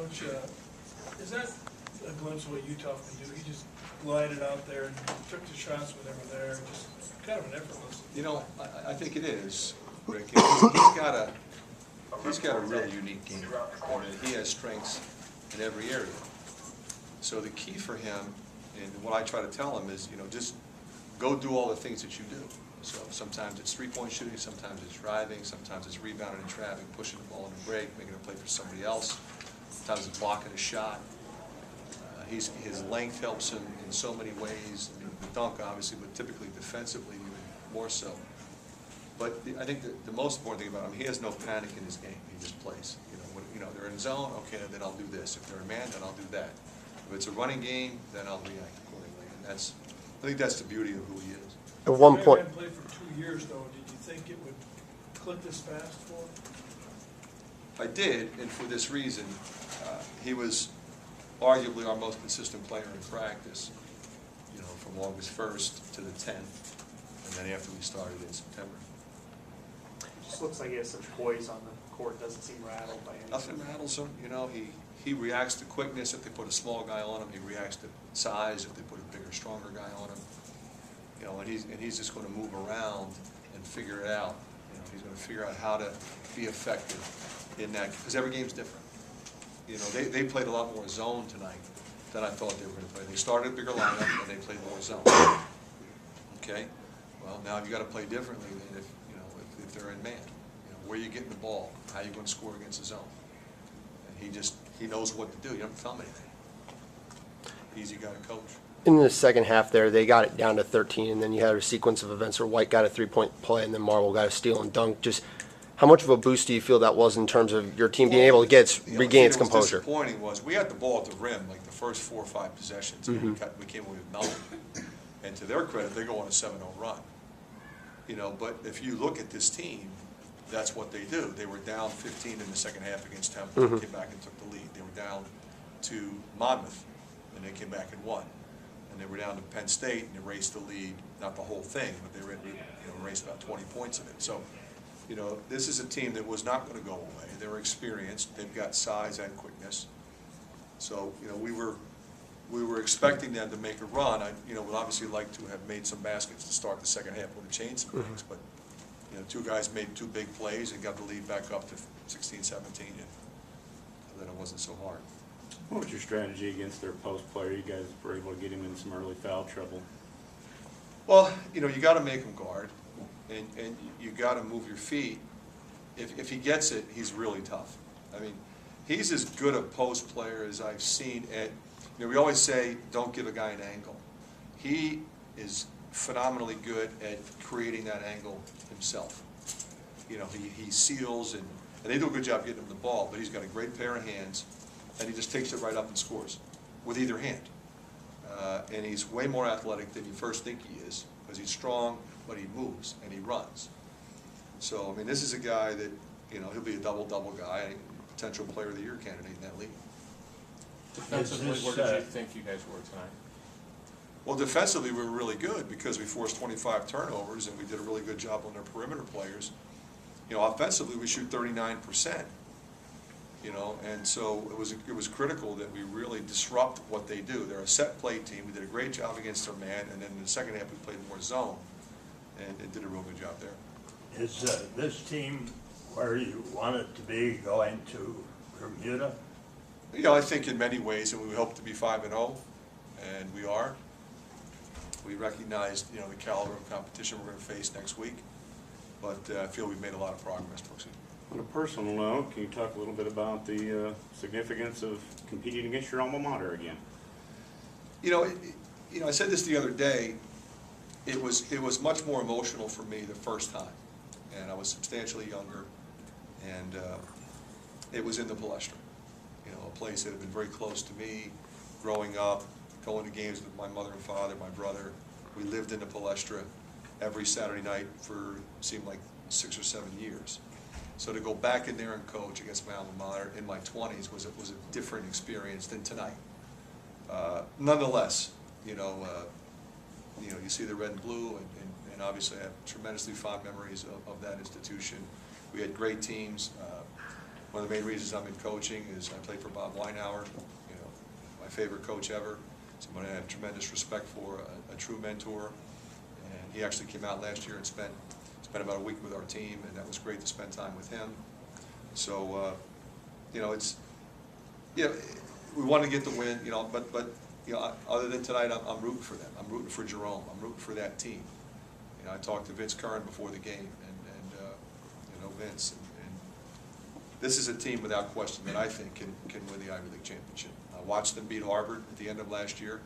Coach, is that a glimpse of what Utah can do? He just glided out there and took the shots when they were there, just kind of an effortless. You know, I think it is, Rick. He's got a really unique game, and he has strengths in every area. So the key for him, and what I try to tell him is, just go do all the things that you do. So sometimes it's three-point shooting, sometimes it's driving, sometimes it's rebounding and trapping, pushing the ball in the break, making a play for somebody else. Sometimes it's blocking a shot. His length helps him in so many ways. I mean, the dunk, obviously, but typically defensively even more so. But I think the most important thing about him, he has no panic in his game. He just plays. When they're in zone, okay, then I'll do this. If they're in man, then I'll do that. If it's a running game, then I'll react accordingly. And I think that's the beauty of who he is. At one point, he hadn't played for 2 years, though. Did you think it would click this fast for him? I did, and for this reason, he was arguably our most consistent player in practice, from August 1st to the 10th, and then after we started in September. It just looks like he has such poise on the court, doesn't seem rattled by anything. Nothing rattles him, he reacts to quickness if they put a small guy on him, he reacts to size if they put a bigger, stronger guy on him. And he's just going to move around and figure it out. He's going to figure out how to be effective in that, because every game's different. They played a lot more zone tonight than I thought they were going to play. They started a bigger lineup and they played more zone. Okay, well now you got to play differently than if they're in man. Where you getting the ball, how you going to score against the zone, and he knows what to do. You don't have to tell him anything. Easy guy to coach. In the second half there, they got it down to 13, and then you had a sequence of events where White got a three-point play, and then Marvel got a steal and dunk. Just how much of a boost do you feel that was in terms of your team being able to regain its composure? What was disappointing was we had the ball at the rim like the first 4 or 5 possessions, and we came away with nothing. And to their credit, they go on a 7-0 run. But if you look at this team, that's what they do. They were down 15 in the second half against Temple, came back and took the lead. They were down to Monmouth, and they came back and won. And they were down to Penn State and erased the lead, not the whole thing, but they erased about 20 points of it. So, this is a team that was not going to go away. They're experienced. They've got size and quickness. So, we were expecting them to make a run. I, would obviously like to have made some baskets to start the second half, would have changed some things, but, 2 guys made 2 big plays and got the lead back up to 16, 17, and then it wasn't so hard. What was your strategy against their post player? You guys were able to get him in some early foul trouble. Well, you got to make him guard, and you got to move your feet. If he gets it, he's really tough. I mean, he's as good a post player as I've seen. We always say don't give a guy an angle. He is phenomenally good at creating that angle himself. He seals, and they do a good job getting him the ball, but he's got a great pair of hands, and he just takes it right up and scores with either hand. And he's way more athletic than you first think he is, because he's strong, but he moves and he runs. So, I mean, this is a guy that, he'll be a double-double guy, potential player of the year candidate in that league. Defensively, where did you think you guys were tonight? Well, defensively, we were really good because we forced 25 turnovers, and we did a really good job on their perimeter players. Offensively, we shoot 39%. And so it was critical that we really disrupt what they do. They're a set play team. We did a great job against their man, and then in the second half we played more zone, and it did a real good job there. Is this team where you want it to be going to Bermuda? I think in many ways, and we hope to be 5-0, and we are. We recognize, the caliber of competition we're going to face next week, but I feel we've made a lot of progress, Brooksy. On a personal note, can you talk a little bit about the significance of competing against your alma mater again? I said this the other day. It was much more emotional for me the first time, and I was substantially younger, and it was in the Palestra, a place that had been very close to me growing up, going to games with my mother and father, my brother. We lived in the Palestra every Saturday night for seemed like 6 or 7 years. So to go back in there and coach against my alma mater in my 20s was a different experience than tonight. Nonetheless, you see the red and blue, and obviously I have tremendously fond memories of that institution. We had great teams. One of the main reasons I'm in coaching is I played for Bob Weinauer, you know, my favorite coach ever, someone I have tremendous respect for, a true mentor. And he actually came out last year and spent about a week with our team, and that was great to spend time with him. So, you know, it's, you know, we wanted to get the win, you know, but you know, other than tonight, I'm rooting for them. I'm rooting for Jerome. I'm rooting for that team. You know, I talked to Vince Curran before the game, and you know, Vince, and this is a team without question that I think can win the Ivy League championship. I watched them beat Harvard at the end of last year.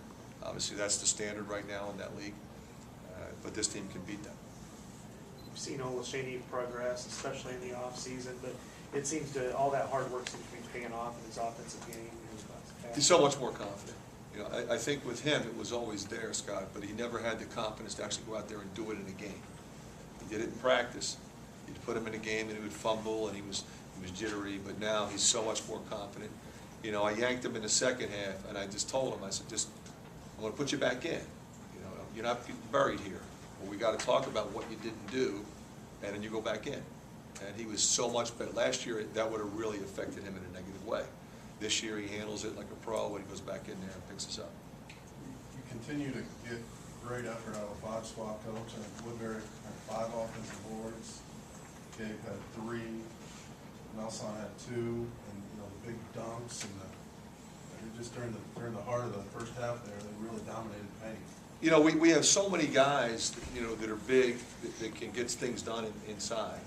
Obviously, that's the standard right now in that league, but this team can beat them. We've seen Olashady progress, especially in the off season, but it seems to, all that hard work seems to be paying off in his offensive game. He's so much more confident. You know, I think with him, it was always there, Scott, but he never had the confidence to actually go out there and do it in a game. He did it in practice. You'd put him in a game and he would fumble and he was jittery, but now he's so much more confident. You know, I yanked him in the second half and I just told him, I said, I'm going to put you back in. You know, you're not buried here. Well, we got to talk about what you didn't do, and then you go back in. And he was so much better. Last year, that would have really affected him in a negative way. This year, he handles it like a pro, and he goes back in there and picks us up. You continue to get great effort out of the 5-spot coach, and Woodbury had 5 offensive boards. Gabe had 3, Nelson had 2, and you know the big dunks and just during the heart of the first half there, they really dominated paint. You know, we have so many guys, you know, that are big, that can get things done inside.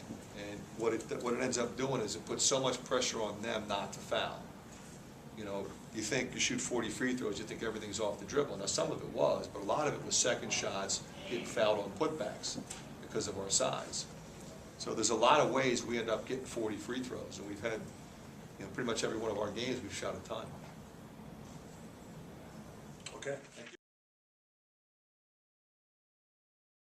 And what it ends up doing is it puts so much pressure on them not to foul. You know, you think you shoot 40 free throws, you think everything's off the dribble. Now, some of it was, but a lot of it was second shots, getting fouled on putbacks because of our size. So there's a lot of ways we end up getting 40 free throws, and we've had, you know, pretty much every one of our games we've shot a ton. Okay, thank you.